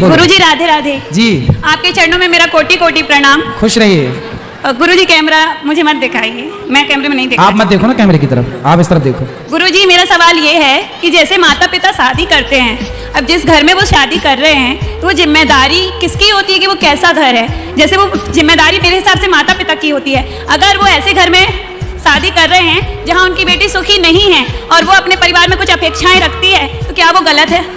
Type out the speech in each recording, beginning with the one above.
गुरुजी राधे राधे जी। आपके चरणों में मेरा कोटि कोटि प्रणाम। खुश रहिए। गुरुजी कैमरा मुझे मत दिखाइए, मैं कैमरे में नहीं देखती। आप मत देखो ना कैमरे की तरफ, आप इस तरफ देखो। गुरुजी मेरा सवाल ये है कि जैसे माता पिता शादी करते हैं, अब जिस घर में वो शादी कर रहे हैं तो वो जिम्मेदारी किसकी होती है कि वो कैसा घर है? जैसे वो जिम्मेदारी मेरे हिसाब से माता पिता की होती है। अगर वो ऐसे घर में शादी कर रहे हैं जहाँ उनकी बेटी सुखी नहीं है और वो अपने परिवार में कुछ अपेक्षाएं रखती है, तो क्या वो गलत है?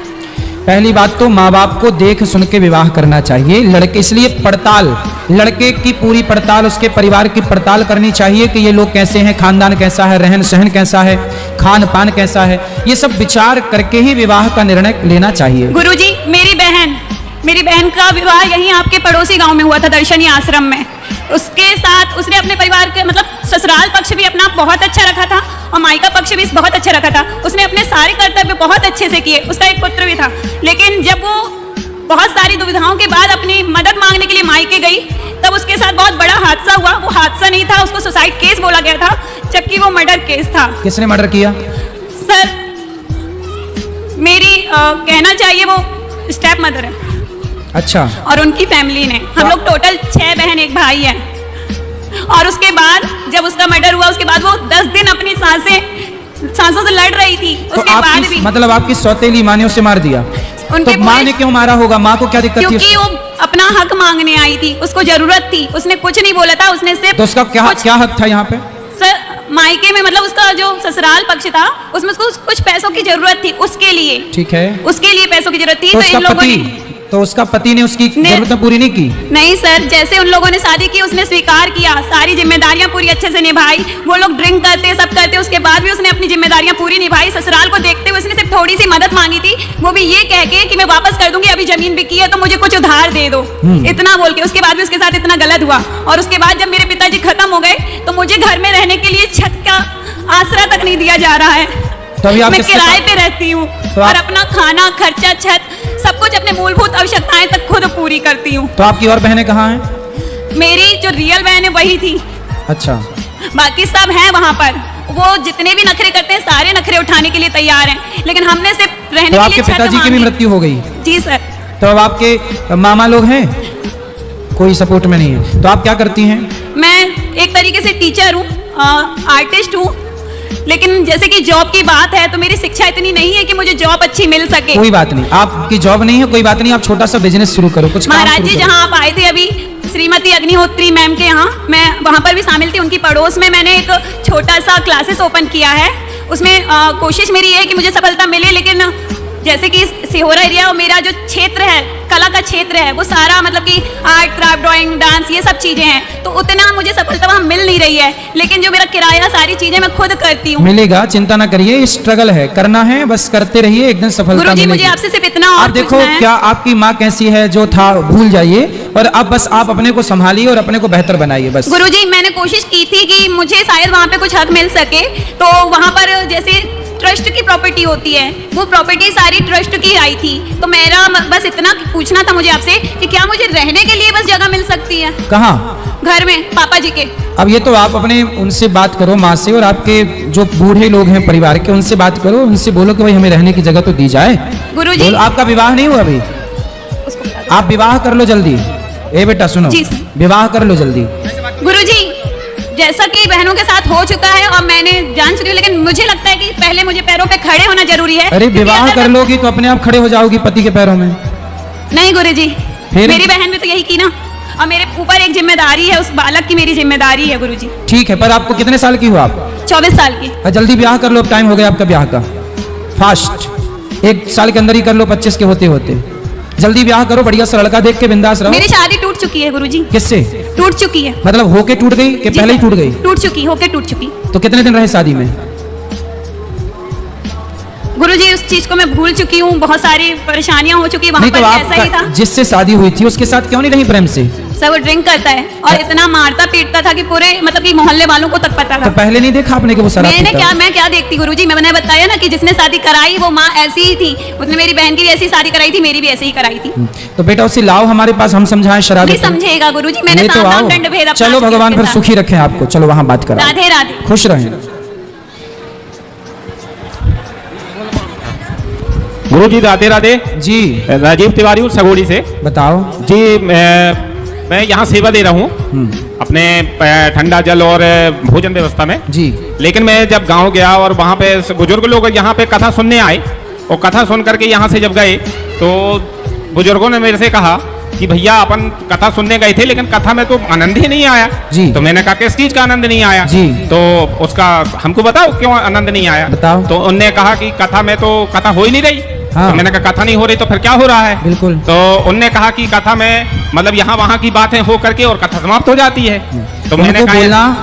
पहली बात तो माँ बाप को देख सुन के विवाह करना चाहिए। लड़के इसलिए पड़ताल, लड़के की पूरी पड़ताल, उसके परिवार की पड़ताल करनी चाहिए कि ये लोग कैसे हैं, खानदान कैसा है, रहन सहन कैसा है, खान पान कैसा है, ये सब विचार करके ही विवाह का निर्णय लेना चाहिए। गुरुजी मेरी बहन का विवाह यहीं आपके पड़ोसी गांव में हुआ था, दर्शनी आश्रम में। उसके साथ उसने अपने परिवार के मतलब ससुराल पक्ष भी अपना बहुत अच्छा रखा था और मायका पक्ष भी बहुत अच्छा रखा था। उसने अपने सारे कर्तव्य बहुत अच्छे से किए। उसका एक पुत्र भी था, लेकिन जब वो बहुत सारी दुविधाओं के बाद अपनी मदद मांगने के लिए मायके गई, तब उसके साथ बहुत बड़ा हादसा हुआ। वो हादसा नहीं था, उसको सुसाइड केस बोला गया था, जबकि वो मर्डर केस था। किसने मर्डर किया? सर मेरी कहना चाहिए वो स्टेप मदर है। अच्छा। और उनकी फैमिली ने, हम लोग टोटल 6 बहन 1 भाई है। और उसके बाद जब उसका मर्डर हुआ, उसके बाद वो 10 दिन अपनी सांसों से लड़ रही थी। उसके बाद भी मतलब आपकी सौतेली माँ ने उसे मार दिया? उनके तो माँ ने क्यों मारा होगा? माँ को क्या दिक्कत थी? क्योंकि वो अपना हक मांगने आई थी, उसको जरूरत थी। उसने कुछ नहीं बोला था, उसने सिर्फ तो उसका क्या हक था यहाँ पे? सर मायके में मतलब उसका जो ससुराल पक्ष था उसमें उसको कुछ पैसों की जरूरत थी, उसके लिए। ठीक है, उसके लिए पैसों की जरूरत थी। तो इन लोगों ने तो उसका पति ने उसकी जरूरतें पूरी नहीं की? नहीं सर, जैसे उन लोगों ने शादी की उसने स्वीकार किया, सारी जिम्मेदारियां पूरी अच्छे से निभाई। वो लोग ड्रिंक करते सब करते, उसके बाद भी उसने अपनी जिम्मेदारियां पूरी निभाई। ससुराल को देखते हुए उसने सिर्फ थोड़ी सी मदद मांगी थी, वो भी ये कह के कि मैं वापस कर दूंगी, अभी जमीन बिकी है तो मुझे कुछ उधार दे दो, इतना बोल के। उसके बाद भी उसके साथ इतना गलत हुआ। और उसके बाद जब मेरे पिताजी खत्म हो गए तो मुझे घर में रहने के लिए छत का आसरा तक नहीं दिया जा रहा है। तो अभी आप मैं किराए पे रहती हूँ और अपना खाना खर्चा छत सब कुछ अपने मूलभूत आवश्यकताएं तक खुद पूरी करती हूँ। तो आपकी और बहनें कहाँ हैं? मेरी जो रियल बहन है वही थी। अच्छा। बाकी सब हैं वहाँ पर, वो जितने भी नखरे करते हैं सारे नखरे उठाने के लिए तैयार हैं, लेकिन हमने सिर्फ रहने तो के आपके लिए पिताजी की भी मृत्यु हो गई? जी सर। तो अब आपके मामा लोग हैं, कोई सपोर्ट में नहीं है, तो आप क्या करती हैं? मैं एक तरीके से टीचर हूँ, आर्टिस्ट हूँ, लेकिन जैसे कि जॉब की बात है तो मेरी शिक्षा इतनी नहीं है कि मुझे जॉब अच्छी मिल सके। कोई बात नहीं, आपकी जॉब नहीं है, कोई बात नहीं, आप छोटा सा बिजनेस शुरू करो, कुछ महाराज जी जहाँ आप आए थे अभी श्रीमती अग्निहोत्री मैम के यहाँ, मैं वहाँ पर भी शामिल थी। उनकी पड़ोस में मैंने एक छोटा सा क्लासेस ओपन किया है। उसमें कोशिश मेरी है कि मुझे सफलता मिले, लेकिन जैसे कि सिहोरा एरिया और मेरा जो क्षेत्र है, कला का क्षेत्र है, वो सारा मतलब कि आर्ट क्राफ्ट ड्राइंग डांस ये सब चीजें हैं, तो उतना मुझे सफलता वहाँ मिल नहीं रही है। लेकिन जो मेरा किराया सारी चीजें मैं खुद करती हूँ। मिलेगा, चिंता ना करिए, स्ट्रगल है, करना है, बस करते रहिए, एक दिन सफलता मिलेगी। मुझे आपसे सिर्फ इतना और आप देखो क्या आपकी माँ कैसी है, जो था भूल जाइए और अब बस आप अपने को संभालिए और अपने को बेहतर बनाइए बस। गुरुजी मैंने कोशिश की थी कि मुझे शायद वहाँ पे कुछ हक मिल सके, तो वहाँ पर जैसे ट्रस्ट की प्रॉपर्टी होती है, वो प्रॉपर्टी सारी ट्रस्ट की आई थी। तो मेरा बस इतना पूछना था मुझे आपसे कि क्या मुझे रहने के लिए बस जगह मिल सकती है? कहाँ? घर में, पापा जी के। अब ये तो आप अपने उनसे बात करो माँ से, और आपके जो बूढ़े लोग हैं परिवार के उनसे बात करो, उनसे बोलो कि भाई हमें रहने की जगह तो दी जाए। गुरुजी आपका विवाह नहीं हुआ अभी? आप विवाह कर लो जल्दी। ए बेटा सुनो, विवाह कर लो जल्दी। गुरुजी जैसा कि बहनों के साथ हो चुका है और मैंने जान चुकी हूँ, लेकिन मुझे लगता है कि पहले मुझे पैरों पे खड़े होना जरूरी है। अरे विवाह कर लोगी तो अपने आप खड़े हो जाओगी पति के पैरों में। नहीं गुरुजी, मेरी बहन ने तो यही की ना, और मेरे ऊपर एक जिम्मेदारी है, उस बालक की मेरी जिम्मेदारी है गुरुजी। ठीक है, पर आपको कितने साल की हो आप? 24 साल की। जल्दी ब्याह कर लो, अब टाइम हो गया आपका ब्याह का। फास्ट 1 साल के अंदर ही कर लो, 25 के होते होते जल्दी ब्याह करो, बढ़िया सा लड़का देख के बिंदास रहो। मेरी शादी टूट चुकी है गुरुजी। किससे टूट चुकी है? मतलब होके टूट गई कि पहले ही टूट गई? टूट चुकी, होके टूट चुकी। तो कितने दिन रहे शादी में? गुरुजी उस चीज को मैं भूल चुकी हूँ, बहुत सारी परेशानियां हो चुकी, वहाँ पर ऐसा ही था। जिससे शादी हुई थी उसके साथ क्यों नहीं रही प्रेम से? सर वो ड्रिंक करता है और इतना मारता पीटता था कि पूरे मतलब कि मोहल्ले वालों को तक पता था। तो पहले नहीं देखा आपने कि वो शराब पीता है? मैं क्या देखती गुरुजी, मैंने बताया ना कि जिसने शादी कराई वो माँ ऐसी ही थी, उसने मेरी बहन की भी ऐसी शादी कराई थी, मेरी भी ऐसी ही कराई थी। तो बेटा उसे लाओ हमारे पास, हम समझाएं शराब। नहीं समझेगा गुरुजी, मैंने सावधान दंड भेद। चलो भगवान फिर सुखी रखें आपको, चलो वहाँ बात करो। राधे राधे, खुश रहें। गुरु जी राधे राधे। जी राजीव तिवारी हूँ सगोड़ी से। बताओ। जी मैं यहाँ सेवा दे रहा हूँ अपने ठंडा जल और भोजन व्यवस्था में जी। लेकिन मैं जब गांव गया और वहाँ पे बुजुर्ग लोग यहाँ पे कथा सुनने आए और कथा सुन करके यहाँ से जब गए तो बुजुर्गों ने मेरे से कहा कि भैया अपन कथा सुनने गए थे लेकिन कथा में तो आनंद ही नहीं आया जी। तो मैंने कहा किस चीज का आनंद नहीं आया जी। तो उसका हमको बताओ क्यों आनंद नहीं आया। बताओ। तो उनने कहा कि कथा में तो कथा हो ही नहीं रही। हाँ। तो मैंने कहा कथा नहीं हो रही तो फिर क्या हो रहा है। बिल्कुल। तो उनने कहा कि कथा में मतलब यहाँ वहाँ की बातें हो करके और कथा समाप्त हो जाती है। तो मैंने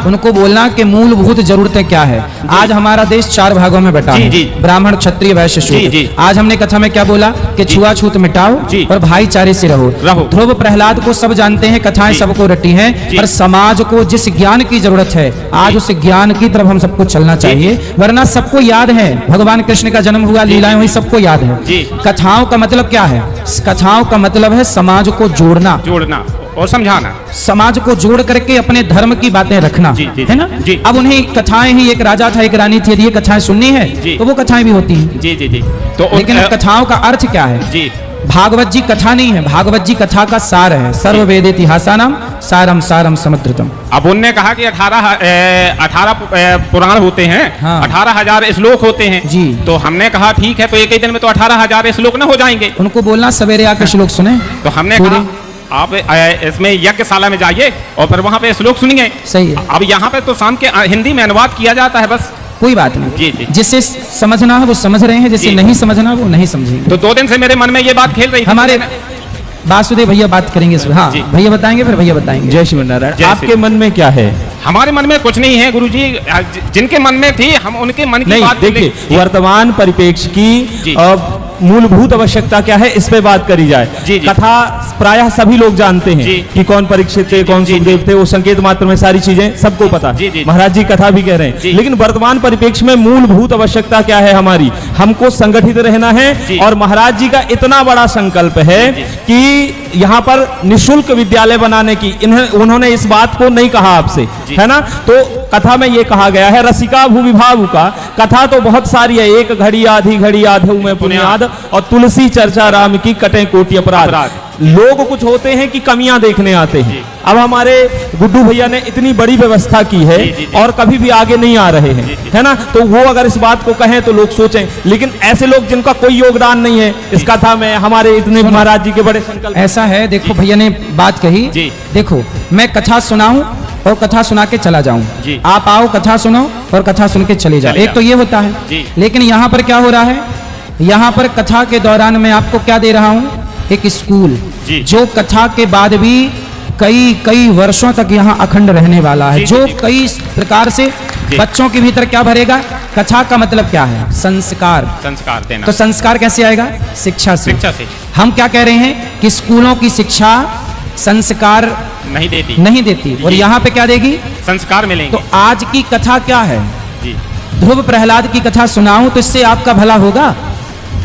उनको बोलना कि मूलभूत जरूरतें क्या है। आज हमारा देश 4 भागों में बटा है, ब्राह्मण क्षत्रिय वैश्य शूद्र। आज हमने कथा में क्या बोला कि छुआछूत मिटाओ और भाईचारे से रहो। ध्रुव प्रहलाद को सब जानते हैं, कथाएं सबको रटी हैं, पर समाज को जिस ज्ञान की जरूरत है आज उस ज्ञान की तरफ हम सबको चलना चाहिए। वरना सबको याद है भगवान कृष्ण का जन्म हुआ, लीलाएं हुई, सबको याद है। कथाओं का मतलब क्या है? कथाओं का मतलब है समाज को जोड़ना और समझाना, समाज को जोड़ करके अपने धर्म की बातें रखना, है ना। अब उन्हें कथाएं ही, एक राजा था एक रानी थी, यदि ये कथाएं सुननी है तो वो कथाएं भी होती हैं। जी जी जी। तो लेकिन कथाओं का अर्थ क्या है? जी भागवत जी कथा नहीं है, भागवत जी कथा का सार है। सर्व वेद इतिहासानाम सारम सारम समुद्रतम। अब उनने कहा कि 18 पुराण होते हैं। हाँ। 18,000 श्लोक होते हैं जी। तो हमने कहा ठीक है, तो एक ही दिन में तो 18,000 श्लोक न हो जाएंगे। उनको बोलना सवेरे आकर श्लोक सुने। तो हमने कहा आप इसमें यज्ञशाला में जाइए और फिर वहाँ पे श्लोक सुनिए। सही है। अब यहाँ पे तो शाम के हिंदी में अनुवाद किया जाता है, बस कोई बात नहीं। जी जी। जिसे समझना है वो समझ रहे हैं, जिसे नहीं समझना वो नहीं समझेंगे। तो 2 दिन से मेरे मन में ये बात खेल रही थी। हमारे वासुदेव भैया बात करेंगे इसमें। हाँ भैया बताएंगे, फिर भैया बताएंगे। जय श्री नारायण। आपके मन में क्या है? हमारे मन में कुछ नहीं है गुरुजी, जिनके मन में थी हम उनके मन की बात देखिए। वर्तमान परिप्रेक्ष्य की मूलभूत आवश्यकता क्या है, इस पे बात करी जाए। कथा प्रायः सभी लोग जानते हैं कि कौन परीक्षित थे, कौन सुखदेव थे, वो संकेत मात्र में सारी चीजें सबको पता। महाराज जी कथा भी कह रहे हैं, लेकिन वर्तमान परिप्रेक्ष्य में मूलभूत आवश्यकता क्या है हमारी? हमको संगठित रहना है। और महाराज जी का इतना बड़ा संकल्प है कि यहाँ पर निःशुल्क विद्यालय बनाने की, उन्होंने इस बात को नहीं कहा आपसे, है ना। तो कथा में ये कहा गया है, रसिका भूविभाव का कथा तो बहुत सारी है। एक घड़ी आधी घड़ी आधे में पुण्याद और तुलसी चर्चा राम की कटे कोटि अपराध। लोग कुछ होते हैं कि कमियां देखने आते हैं। अब हमारे गुड्डू भैया ने इतनी बड़ी व्यवस्था की है और कभी भी आगे नहीं आ रहे हैं, है ना। तो वो अगर इस बात को कहें तो लोग सोचें, लेकिन ऐसे लोग जिनका कोई योगदान नहीं है इस कथा में, हमारे इतने महाराज जी के बड़े संकल्प। ऐसा है, देखो भैया ने बात कही। देखो मैं कथा सुनाऊं और कथा सुना के चला जाऊं, आप आओ कथा सुनो और कथा सुन के चले जाओ, एक तो ये होता है। लेकिन यहाँ पर क्या हो रहा है? यहाँ पर कथा के दौरान मैं आपको क्या दे रहा हूँ? एक स्कूल जो कथा के बाद भी कई वर्षों तक यहाँ अखंड रहने वाला है, जो कई प्रकार से बच्चों के भीतर क्या भरेगा? कथा का मतलब क्या है? संस्कार देना। तो संस्कार कैसे आएगा? शिक्षा से। हम क्या कह रहे हैं कि स्कूलों की शिक्षा संस्कार नहीं देती और यहाँ पे क्या देगी? संस्कार मिलेंगे। तो आज की कथा क्या है? ध्रुव प्रहलाद की कथा सुनाऊं तो इससे आपका भला होगा,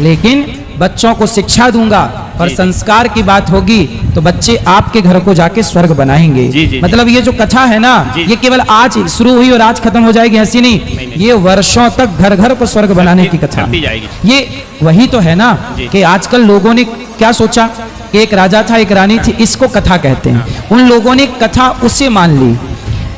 लेकिन बच्चों को शिक्षा दूंगा और संस्कार की बात होगी तो बच्चे आपके घर को जाके स्वर्ग बनाएंगे। मतलब ये जो कथा है ना, ये केवल आज शुरू हुई और आज खत्म हो जाएगी, ऐसी नहीं। ये वर्षों तक घर घर को स्वर्ग बनाने की कथा। ये वही तो है ना कि आजकल लोगों ने क्या सोचा कि एक राजा था एक रानी थी, इसको कथा कहते हैं। उन लोगों ने कथा उसे मान ली।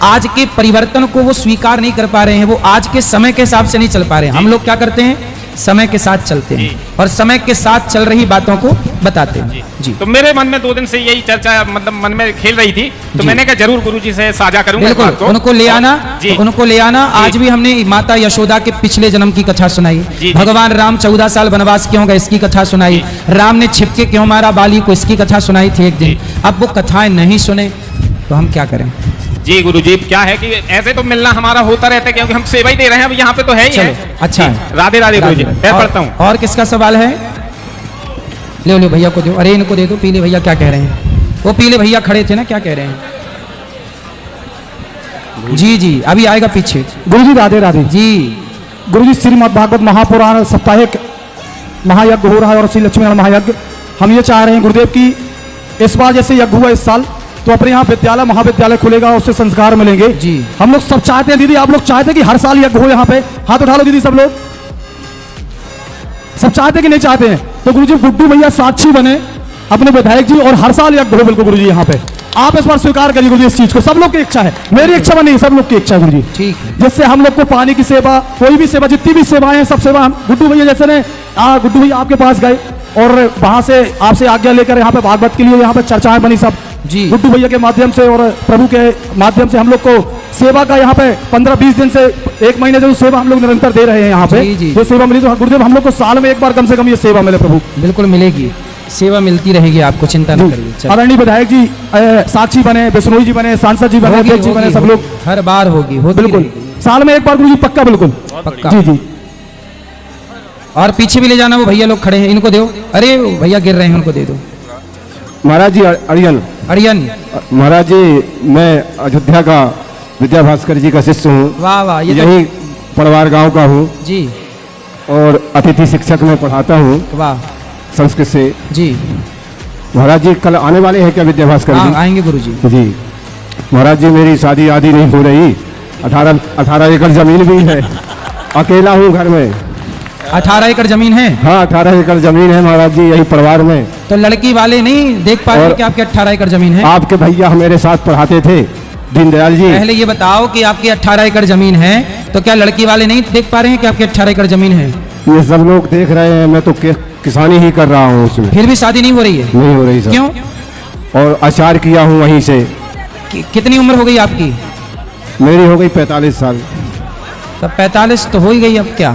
आज के परिवर्तन को वो स्वीकार नहीं कर पा रहे हैं, वो आज के समय के हिसाब से नहीं चल पा रहे हैं। हम लोग क्या करते हैं? समय के साथ चलते हैं और समय के साथ चल रही बातों को बताते हैं। जी। तो मेरे मन में 2 दिन से यही चर्चा मतलब मन में खेल रही थी, तो मैंने कहा जरूर गुरुजी से साझा करूंगा। बिल्कुल, उनको ले आना, उनको ले आना। आज भी हमने माता यशोदा के पिछले जन्म की कथा सुनाई, भगवान राम 14 साल वनवास क्यों गए इसकी कथा सुनाई, राम ने छिपके क्यों मारा बाली को इसकी कथा सुनाई थी एक दिन। अब वो कथाएं नहीं सुने तो हम क्या करें? जी गुरुजी, क्या है कि ऐसे तो मिलना हमारा होता रहता है क्योंकि हम सेवा ही दे रहे हैं, अब यहाँ पे तो है ही है। अच्छा है। राधे राधे गुरुजी, मैं पढ़ता हूँ। और किसका सवाल है? ले भैया को दो। अरे इनको दे दो। पीले भैया क्या कह रहे हैं? वो पीले भैया खड़े थे ना, क्या कह रहे हैं? जी अभी आएगा पीछे। गुरुजी राधे राधे। जी गुरुजी, श्रीमद् भागवत महापुराण साप्ताहिक महायज्ञ हो रहा है और श्री लक्ष्मी नारायण महायज्ञ। हम ये चाह रहे हैं गुरुदेव की इस बार जैसे यज्ञ हुआ इस साल, तो अपने यहाँ विद्यालय महाविद्यालय खुलेगा, उससे संस्कार मिलेंगे। जी हम लोग सब चाहते हैं। दीदी आप लोग चाहते हैं कि हर साल यज्ञ हो यहाँ पे? हाथ उठा लो दीदी सब लोग। सब चाहते कि नहीं चाहते हैं। तो गुरुजी गुड्डू भैया साक्षी बने अपने विधायक जी, और हर साल यज्ञ हो बिल्कुल गुरुजी यहाँ पे। आप इस बार स्वीकार करिए गुरुजी इस चीज को, सब लोग की इच्छा है, मेरी इच्छा में नहीं, सब लोग की इच्छा है गुरुजी। ठीक है। जिससे हम लोग को पानी की सेवा, कोई भी सेवा, जितनी भी सेवाएं हैं, सब सेवा हम गुड्डू भैया जैसे ने गुड्डू भैया आपके पास गए और वहां से आपसे आज्ञा लेकर यहाँ पे भागवत के लिए यहाँ पे चर्चाएं बनी सब जी। गुड्डू भैया के माध्यम से और प्रभु के माध्यम से हम लोग को सेवा का यहाँ पे 15-20 दिन से 1 महीने से सेवा हम लोग निरंतर दे रहे हैं यहाँ पे। जो सेवा मिली तो गुरुदेव हम लोग को साल में एक बार कम से कम ये सेवा मिले प्रभु। बिल्कुल मिलेगी, सेवा मिलती रहेगी आपको, चिंता न करिए। आदरणीय विधायक जी साक्षी बने, बिश्नोई जी बने, सांसद जी बने, अध्यक्ष जी बने, सब लोग हर बार होगी, बिल्कुल साल में एक बार गुरुजी पक्का, बिल्कुल पक्का। जी जी। और पीछे भी ले जाना, वो भैया लोग खड़े हैं, इनको दो। अरे भैया गिर रहे हैं, उनको दे दो। महाराज जी अड़ियन, अड़ियन महाराज जी मैं अयोध्या का विद्या भास्कर जी का शिष्य हूँ। वाह वाह, ये यही पड़वार गांव का हूँ जी। और अतिथि शिक्षक में पढ़ाता हूँ वाह संस्कृत से जी। महाराज जी कल आने वाले हैं क्या विद्या भास्कर जी? आएंगे गुरुजी। जी महाराज जी मेरी शादी आदि नहीं हो रही, 18 एकड़ जमीन भी है, अकेला हूँ घर में। 18 एकड़ जमीन है? हाँ 18 एकड़ जमीन है महाराज जी, यही परिवार में। तो लड़की वाले नहीं देख पा रहे कि आपके 18 एकड़ जमीन है? आपके भैया मेरे साथ पढ़ाते थे, दीनदयाल जी। पहले ये बताओ कि आपकी 18 एकड़ जमीन है, तो क्या लड़की वाले नहीं देख पा रहे हैं कि आपकी 18 एकड़ जमीन है? ये सब लोग देख रहे हैं, मैं तो किसानी ही कर रहा हूँ उसमें। फिर भी शादी नहीं हो रही है? नहीं हो रही सर। क्यों? और आचार किया हूँ वहीं से। कितनी उम्र हो गई आपकी? मेरी हो गई 45 साल। तब 45 तो हो ही गई, अब क्या,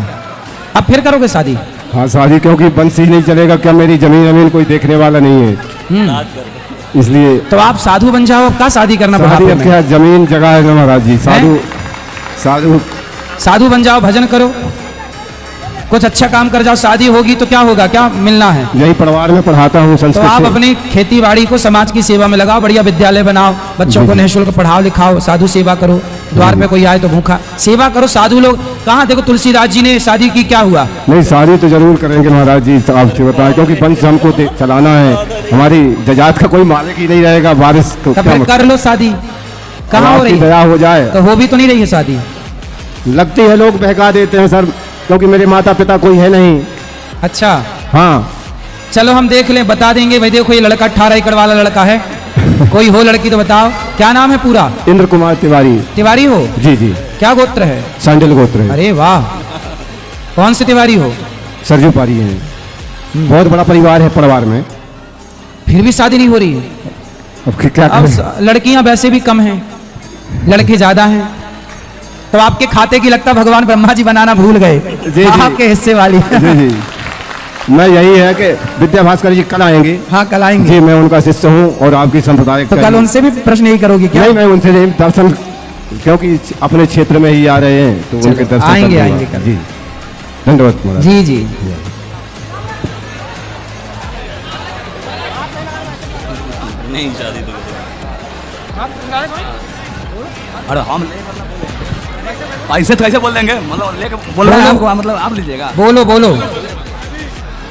अब फिर करोगे शादी? हाँ शादी, क्योंकि वंश ही नहीं चलेगा क्या, मेरी जमीन कोई देखने वाला नहीं है, इसलिए। तो आप साधु बन जाओ, अब क्या शादी करना पड़ा? क्या जमीन जगह है ना महाराज जी, साधु बन जाओ, भजन करो, कुछ अच्छा काम कर जाओ, शादी होगी तो क्या होगा, क्या मिलना है? यही परिवार में पढ़ाता हूँ तो आप अपनी खेती बाड़ी को समाज की सेवा में लगाओ, बढ़िया विद्यालय बनाओ, बच्चों को निःशुल्क पढ़ाओ लिखाओ, साधु सेवा करो, द्वार पे कोई आए तो भूखा सेवा करो। साधु लोग कहाँ, देखो तुलसीदास जी ने शादी की, क्या हुआ? नहीं शादी तो जरूर करेंगे महाराज जी, तो आपसे बताएं, क्योंकि वंश हमको चलाना है, हमारी जजात का कोई मालिक ही नहीं रहेगा, बारिश तो कर लो शादी। कहाँ हो रही है? दया हो जाए तो हो भी तो नहीं रही है शादी? लगती है, लोग बहका देते हैं सर, क्योंकि मेरे माता पिता कोई है नहीं। अच्छा हाँ चलो हम देख लें, बता देंगे भाई, देखो ये लड़का 18 एकड़ वाला लड़का है, कोई हो लड़की तो बताओ। क्या नाम है पूरा? इंद्र कुमार तिवारी। तिवारी हो? जी जी। क्या गोत्र है? सांडल गोत्र है। अरे वाह, कौन से तिवारी हो? सरजू पारी है। बहुत बड़ा परिवार है परिवार में। फिर भी शादी नहीं हो रही है? अब क्या करें? लड़कियां वैसे भी कम हैं, लड़के ज्यादा हैं, तो आपके खाते की लगता भगवान ब्रह्मा जी बनाना भूल गए, आपके हिस्से वाली। जी जी। मैं यही है कि विद्या भास्कर जी कल आएंगे। हाँ कल आएंगे जी, मैं उनका शिष्य हूँ और आपकी संप्रदाय। तो कल उनसे भी प्रश्न यही करोगे क्या? नहीं, मैं उनसे नहीं, दर्शन, क्योंकि अपने क्षेत्र में ही आ रहे हैं तो उनके दर्शन आएंगे आएंगे कल। जी धन्यवाद महाराज। जी जी। नहीं शादी तो अरे हम ऐसे तो ऐसे बोल देंगे, मतलब लेके बोल रहे हैं आपको, मतलब आप लीजिएगा। बोलो बोलो।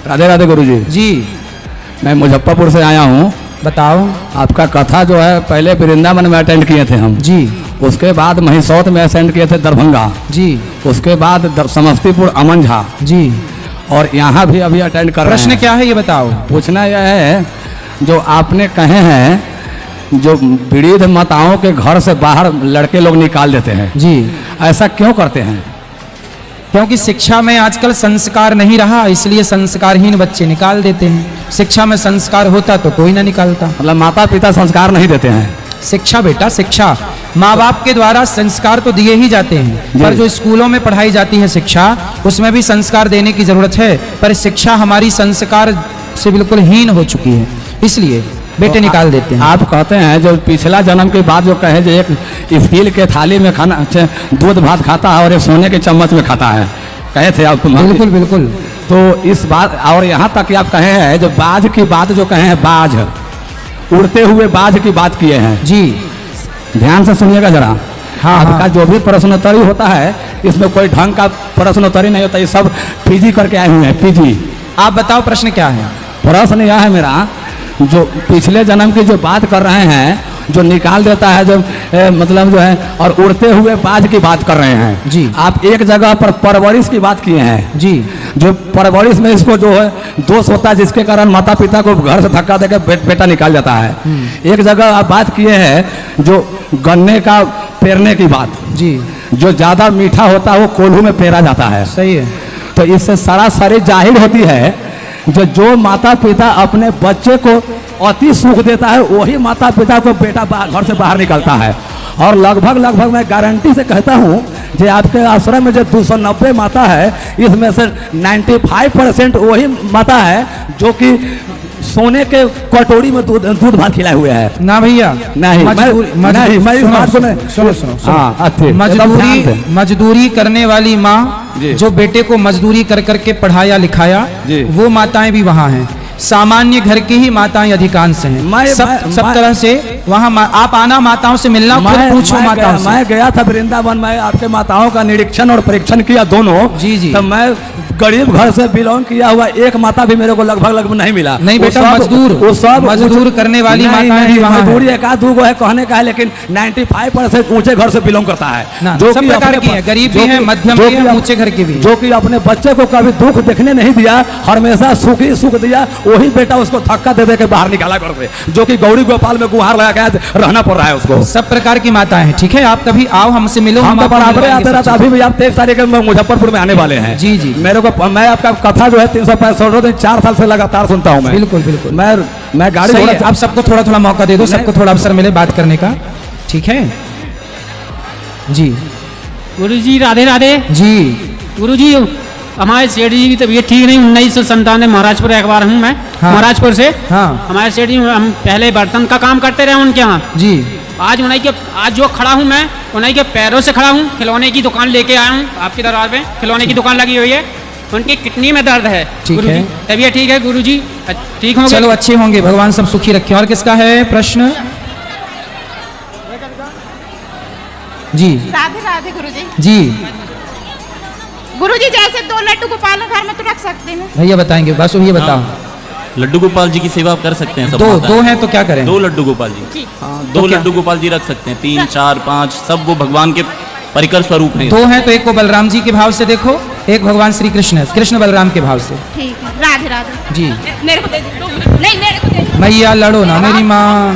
राधे राधे गुरुजी। जी मैं मुजफ्फरपुर से आया हूँ। बताओ। आपका कथा जो है पहले वृंदावन में अटेंड किए थे हम जी, उसके बाद महिसौत में अटेंड किए थे दरभंगा जी, उसके बाद समस्तीपुर अमन झा जी, और यहाँ भी अभी अटेंड कर रहे हैं। प्रश्न क्या है ये बताओ। पूछना यह है, जो आपने कहे हैं जो विविध माताओं के घर से बाहर लड़के लोग निकाल देते हैं, जी, ऐसा क्यों करते हैं? क्योंकि शिक्षा में आजकल संस्कार नहीं रहा, इसलिए संस्कारहीन बच्चे निकाल देते हैं। शिक्षा में संस्कार होता तो कोई ना निकालता। मतलब माता पिता संस्कार नहीं देते हैं। शिक्षा बेटा, शिक्षा माँ बाप के द्वारा संस्कार तो दिए ही जाते हैं, पर जो स्कूलों में पढ़ाई जाती है शिक्षा, उसमें भी संस्कार देने की जरूरत है, पर शिक्षा हमारी संस्कार से बिल्कुल हीन हो चुकी है, इसलिए बेटे तो निकाल देते हैं। आप कहते हैं जो पिछला जन्म के बाद जो कहे जो एक स्टील के थाली में खाना दूध भात खाता है और एक सोने के चम्मच में खाता है, कहे थे आप? बिल्कुल बिल्कुल। तो इस बात, और यहाँ तक कि आप कहे हैं जो बाज की बात जो कहे हैं, बाज उड़ते हुए बाज की बात किए हैं जी, ध्यान से सुनिएगा जरा। हाँ, आपका जो भी प्रश्नोत्तरी होता है इसमें कोई ढंग का प्रश्नोत्तरी नहीं होता, ये सब पीजी करके आए हुए हैं, पीजी। आप बताओ प्रश्न क्या है? प्रश्न यह है मेरा, जो पिछले जन्म की जो बात कर रहे हैं, जो निकाल देता है, जो मतलब जो है, और उड़ते हुए बाज की बात कर रहे हैं जी। आप एक जगह पर परवरिश की बात किए हैं जी। जो परवरिश में इसको जो है दोष होता है, जिसके कारण माता पिता को घर से धक्का देकर बेटा निकाल जाता है। एक जगह आप बात किए हैं जो गन्ने का पेरने की बात जी। जो ज्यादा मीठा होता है वो कोल्हू में पेरा जाता है। सही है। तो इससे सरासरी जाहिर होती है जो माता पिता अपने बच्चे को अति सुख देता है वही माता पिता को बेटा घर से बाहर निकलता है। और लगभग मैं गारंटी से कहता हूँ जो आपके आश्रम में जो 290 माता है इसमें से 95% वही माता है जो कि सोने के कटोरी में दूध भात खिलाए हुए है। ना भैया नहीं, मैं इस बात को सुनो। मजदूरी करने वाली माँ जो बेटे को मजदूरी कर करके पढ़ाया लिखाया, वो माताएं भी वहाँ हैं। सामान्य घर की ही माताएं अधिकांश हैं। सब तरह से वहाँ आप आना, माताओं से मिलना, खुद पूछो माताओं से। मैं गया था वृंदावन में, आपके माताओं का निरीक्षण और परीक्षण किया दोनों। जी जी। तो मैं गरीब घर से बिलोंग किया हुआ एक माता भी मेरे को लगभग नहीं मिला। नहीं बेटा, मजदूर करने वाली माताएं भी वहाँ हैं। मजदूरी एक आध दो है कहने का है, लेकिन 95% ऊंचे घर से बिलोंग करता है। जो सब प्रकार की है, गरीब भी है, मध्यम भी है, ऊंचे घर की भी, जो कि अपने बच्चे को कभी दुख देखने नहीं दिया, हमेशा सुख ही सुख दिया, वही बेटा उसको धक्का दे के बाहर निकाला कर दे, जो कि गौरी गोपाल में गुहार लगा के रहना पड़ रहा है उसको। सब प्रकार की माताएं हैं। ठीक है, आप कभी आओ, हमसे मिलो, हम बराबर आते रहते। अभी भी आप 23 तारीख में मुजफ्फरपुर में आने वाले हैं। जी जी। मैं आपका कथा जो है 365 दिन 4 साल से लगातार सुनता हूँ मैं। बिल्कुल बिल्कुल। मैं गाड़ी आप सबको थोड़ा थोड़ा मौका दे दो, सबको थोड़ा अवसर मिले बात करने का। ठीक है जी। गुरुजी राधे राधे। जी गुरुजी, हमारे सेठ जी की तबीयत ठीक नहीं, 1997 महाराजपुर अखबार हूँ मैं। हाँ। महाराजपुर से। हाँ। हमारे सेठ जी, हम पहले बर्तन का काम करते रहे उनके यहाँ जी। आज जो खड़ा हूँ मैं उन्हीं के पैरों से खड़ा हूँ। खिलौने की दुकान लेके आया हूँ आपके दरबार पे, खिलौने की दुकान लगी हुई है। उनकी किडनी में दर्द है। ठीक है। तबीयत ठीक है गुरुजी, ठीक होंगे? चलो अच्छे होंगे, भगवान सब सुखी रखे। और किसका है प्रश्न? जी राधे राधे गुरुजी। जी। गुरुजी, जैसे 2 लड्डू गोपाल घर में तो रख सकते हैं? भैया बताएंगे, बस ये बताओ। लड्डू गोपाल जी की सेवा आप कर सकते हैं। सब दो हैं तो क्या करें? 2 लड्डू गोपाल जी। हाँ, 2 लड्डू गोपाल जी रख सकते हैं। 3, 4, 5 सब वो भगवान के परिकर स्वरूप हैं। 2 हैं तो एक को बलराम जी के भाव से देखो, एक भगवान श्री कृष्ण, कृष्ण बलराम के भाव से। ठीक है। राधे राधे जी। मेरे को दे दो। नहीं, मेरे को दे दो। मैया लड़ो ना मेरी माँ,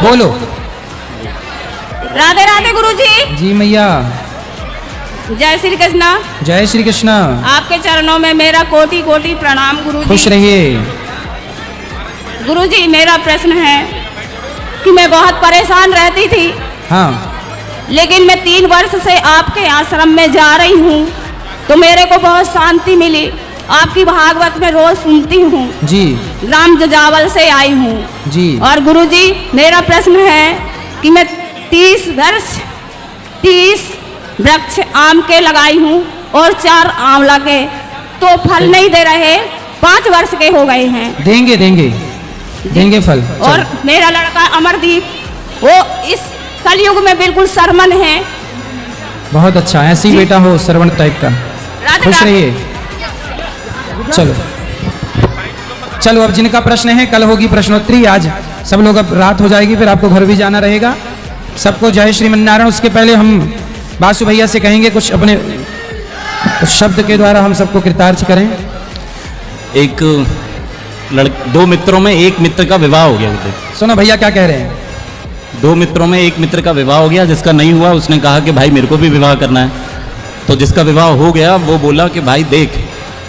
बोलो। राधे राधे गुरुजी। जी मैया। जय श्री कृष्ण। जय श्री कृष्ण। आपके चरणों में मेरा कोटि कोटि प्रणाम गुरुजी। खुश रहिए। गुरुजी, मेरा प्रश्न है कि मैं बहुत परेशान रहती थी। हाँ। लेकिन मैं 3 वर्ष से आपके आश्रम में जा रही हूँ तो मेरे को बहुत शांति मिली। आपकी भागवत में रोज सुनती हूँ जी। राम जजावल से आई हूँ जी। और गुरुजी, मेरा प्रश्न है कि मैं 30 वृक्ष आम के लगाई हूँ और 4 आम लगे तो फल नहीं दे रहे। 5 वर्ष के हो गए हैं। देंगे फल। और मेरा लड़का अमरदीप, वो इस कलयुग में बिल्कुल सरमन है। बहुत अच्छा, ऐसी बेटा हो श्रवण टाइप का। खुश रहिए। चलो अब जिनका प्रश्न है, कल होगी प्रश्नोत्तरी, आज सब लोग, अब रात हो जाएगी, फिर आपको घर भी जाना रहेगा। सबको जय श्रीमन्नारायण। उसके पहले हम बासु भैया से कहेंगे कुछ अपने शब्द के द्वारा हम सबको कृतार्थ करें। 2 मित्रों में एक मित्र का विवाह हो गया। सुनो भैया क्या कह रहे हैं। 2 मित्रों में एक मित्र का विवाह हो गया। जिसका नहीं हुआ उसने कहा कि भाई मेरे को भी विवाह करना है। तो जिसका विवाह हो गया वो बोला कि भाई देख,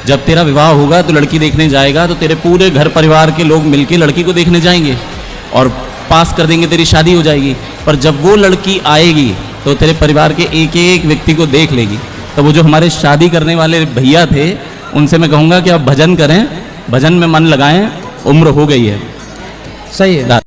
जब तेरा विवाह होगा तो लड़की देखने जाएगा तो तेरे पूरे घर परिवार के लोग मिलके लड़की को देखने जाएंगे और पास कर देंगे, तेरी शादी हो जाएगी। पर जब वो लड़की आएगी तो तेरे परिवार के एक एक व्यक्ति को देख लेगी। तो वो जो हमारे शादी करने वाले भैया थे उनसे मैं कहूँगा कि आप भजन करें, भजन में मन लगाएं, उम्र हो गई है। सही है।